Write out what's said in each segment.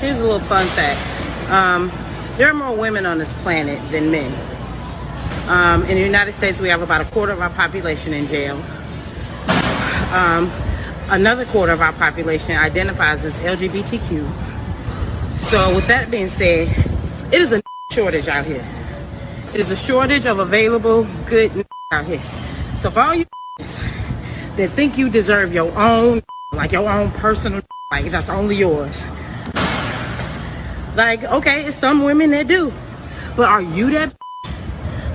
Here's a little fun fact. There are more women on this planet than men. In the United States, we have about a quarter of our population in jail. Another quarter of our population identifies as LGBTQ. So with that being said, it is a shortage out here. It is a shortage of available good out here. So for all you that think you deserve your own, like your own personal, like that's only yours. Like, okay, it's some women that do. But are you that?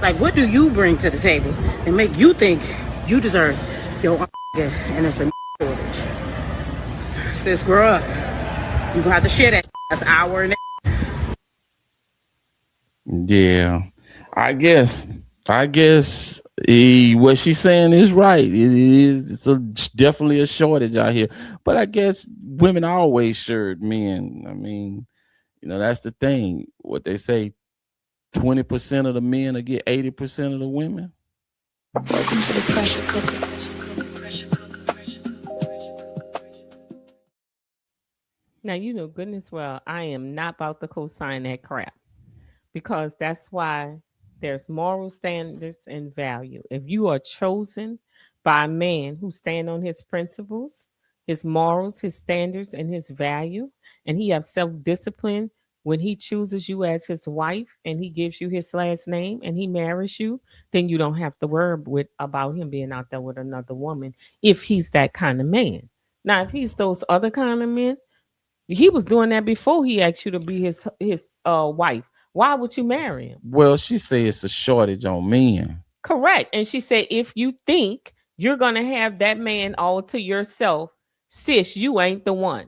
Like, what do you bring to the table and make you think you deserve your own? And it's a shortage. Sis, grow up. You gonna have to share that. That's our. Yeah, I guess. What she's saying is right. Definitely a shortage out here. But I guess women always shared men. I mean, that's the thing. What they say, 20% of the men will get 80% of the women. Welcome to the pressure cooker. Now, goodness well, I am not about to co-sign that crap, because that's why there's moral standards and value. If you are chosen by a man who stand on his principles, his morals, his standards, and his value, and he have self-discipline when he chooses you as his wife and he gives you his last name and he marries you, then you don't have to worry about him being out there with another woman if he's that kind of man. Now, if he's those other kind of men, he was doing that before he asked you to be his wife. Why would you marry him? Well, she said it's a shortage on men. Correct. And she said, if you think you're going to have that man all to yourself, sis, you ain't the one.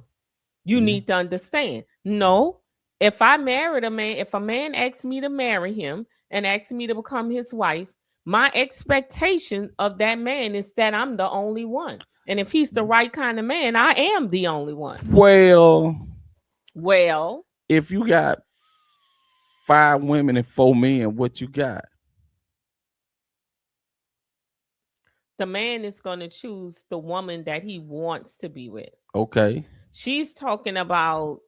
You need to understand. No, if I married a man, if a man asks me to marry him and asks me to become his wife, my expectation of that man is that I'm the only one. And if he's the right kind of man, I am the only one. Well, if you got 5 women and 4 men, what you got? The man is going to choose the woman that he wants to be with. Okay. She's talking about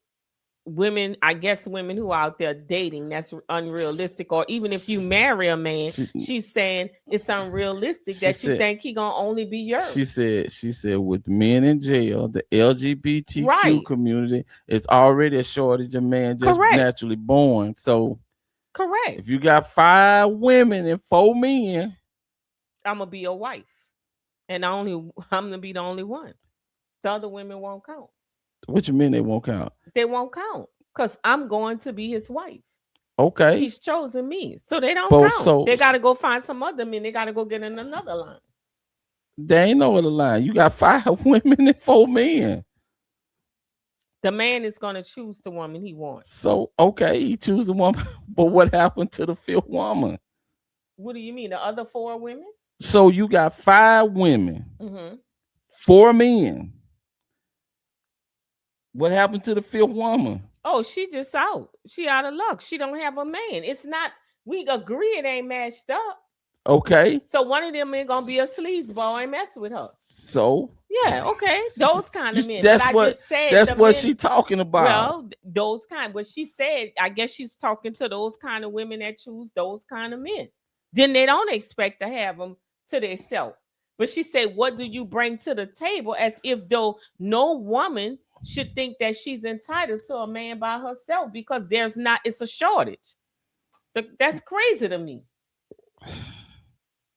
women, I guess women who are out there dating, that's unrealistic. Or even if you marry a man, she's saying it's unrealistic that you think he gonna only be yours. She said with men in jail, the LGBTQ community, it's already a shortage of men just naturally born. So correct. If you got 5 women and 4 men, I'm gonna be your wife. And I'm gonna be the only one. The other women won't count. What you mean they won't count? They won't count because I'm going to be his wife. Okay. He's chosen me. So they don't count. So, they got to go find some other men. They got to go get in another line. There ain't no other line. You got 5 women and 4 men. The man is going to choose the woman he wants. So, okay, he chooses the woman. But what happened to the 5th woman? What do you mean? The other 4 women? So you got 5 women, 4 men. What happened to the 5th woman? Oh, she just out. She out of luck. She don't have a man. It's not, we agree it ain't matched up. Okay. So one of them ain't gonna be a sleazeball and mess with her. So yeah, okay. Those kind of men. That's what she talking about. Well, those kind, but she said, I guess she's talking to those kind of women that choose those kind of men. Then they don't expect to have them to themselves. But she said, what do you bring to the table? As if though no woman should think that she's entitled to a man by herself, because it's a shortage. That's crazy to me.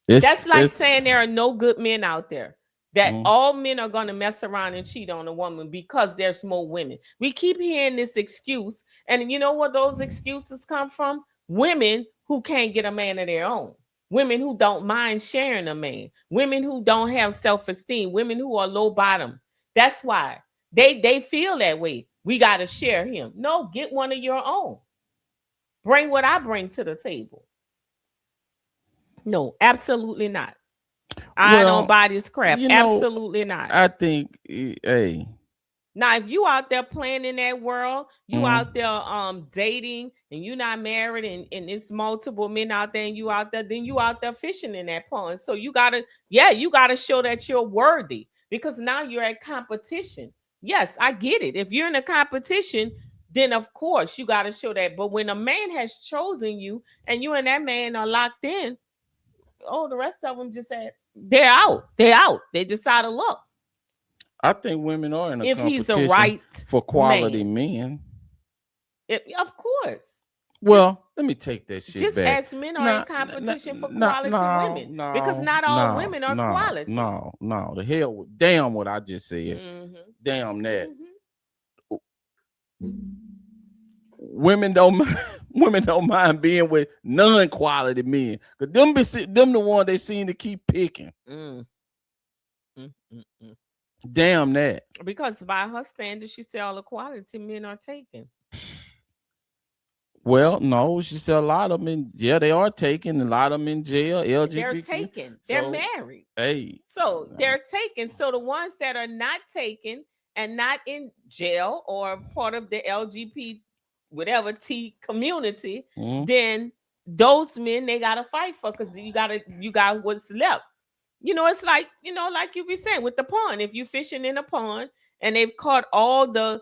That's like saying there are no good men out there, that all men are going to mess around and cheat on a woman because there's more women. We keep hearing this excuse, and you know what those excuses come from? Women who can't get a man of their own. Women who don't mind sharing a man. Women who don't have self-esteem. Women who are low bottom. That's why they feel that way. We got to share him. No, get one of your own. Bring what I bring to the table. No, absolutely not. I don't buy this crap. Absolutely not. I think, hey. Now, if you out there playing in that world, you out there dating, and you're not married, and it's multiple men out there, and you out there, then you out there fishing in that pond. So you gotta show that you're worthy, because now you're at competition. Yes, I get it. If you're in a competition, then of course you got to show that. But when a man has chosen you and you and that man are locked in, the rest of them just said they're out. They just out of luck. I think women are in a If he's the competition right for quality man. men. Of course. Well, let me take that shit Just back. as men are in competition for quality women. Because not all women are quality. No, the hell, damn what I just said. Mm-hmm. Damn that. Mm-hmm. Women don't mind being with non-quality men. Cause them the one they seem to keep picking. Damn that. Because by her standards, she said all the quality men are taken. Well, no, she said a lot of them they are taken. A lot of them in jail. LGBT. They're taken. They're married. Hey. So they're taken. So the ones that are not taken and not in jail or part of the LGBT whatever T community, then those men they gotta fight for, because you got what's left. It's like like you be saying with the pond. If you're fishing in a pond and they've caught all the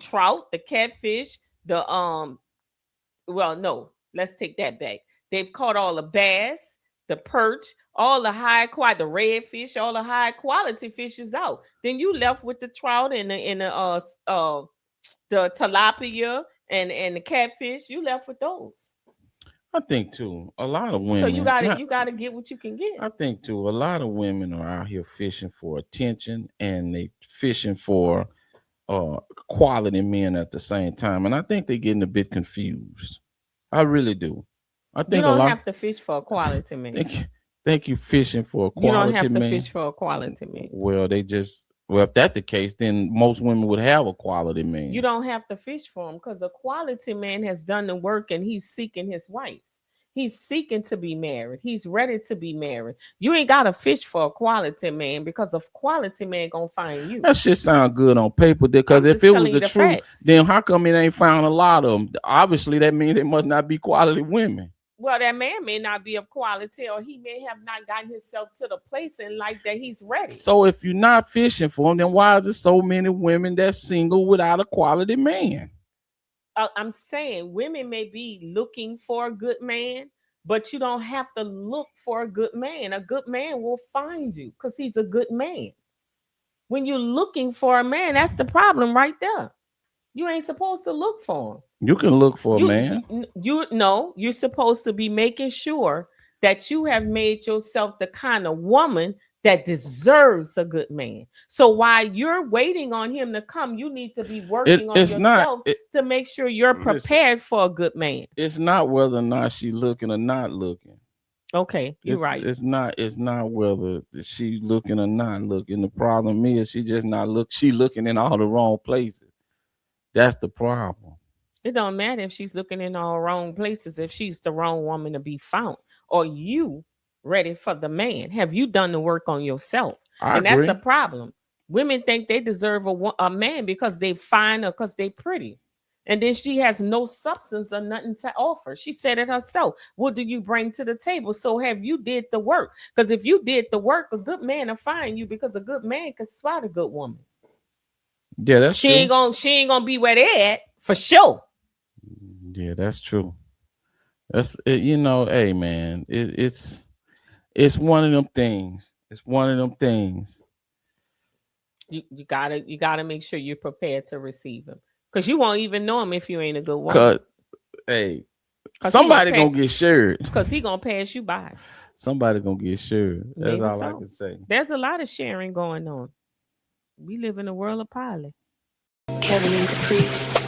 trout, the catfish, let's take that back. They've caught all the bass, the perch, all the high quality, the redfish, all the high quality fish is out. Then you left with the trout and the tilapia and the catfish. You left with those. I think too, a lot of women. So you gotta get what you can get. I think too, a lot of women are out here fishing for attention and they fishing for quality men at the same time, and I think they're getting a bit confused. I really do. I think you don't have to fish for a quality man. Think you fishing for a quality man. You don't have to fish for a quality man. Well, if that's the case, then most women would have a quality man. You don't have to fish for him, because a quality man has done the work and he's seeking his wife. He's seeking to be married. He's ready to be married. You ain't got to fish for a quality man, because a quality man gonna find you. That shit sound good on paper, because if it was the truth, then how come it ain't found a lot of them? Obviously, that means they must not be quality women. Well, that man may not be of quality, or he may have not gotten himself to the place in life that he's ready. So if you're not fishing for him, then why is there so many women that's single without a quality man? I'm saying women may be looking for a good man, but you don't have to look for a good man. A good man will find you because he's a good man. When you're looking for a man, that's the problem right there. You ain't supposed to look for him. You can look for a man. You're supposed to be making sure that you have made yourself the kind of woman that deserves a good man. So while you're waiting on him to come, you need to be working on yourself to make sure you're prepared for a good man. It's not whether or not she's looking or not looking. Okay, you're right. It's not whether she's looking or not looking. The problem is she just not look. She looking in all the wrong places. That's the problem. It don't matter if she's looking in all wrong places, if she's the wrong woman to be found. Or you ready for the man? Have you done the work on yourself? I agree. That's the problem. Women think they deserve a man because they fine or because they pretty. And then she has no substance or nothing to offer. She said it herself. What do you bring to the table? So have you did the work? Because if you did the work, a good man will find you, because a good man can spot a good woman. Yeah, that's true. She ain't gonna be where they at for sure. Yeah, that's true. That's it, hey man, it's one of them things. It's one of them things. You gotta make sure you're prepared to receive him, because you won't even know him if you ain't a good woman. Somebody gonna get shared, because he gonna pass you by. Somebody gonna get shared. That's all I can say. There's a lot of sharing going on. We live in a world of poly. Kevin and Caprice.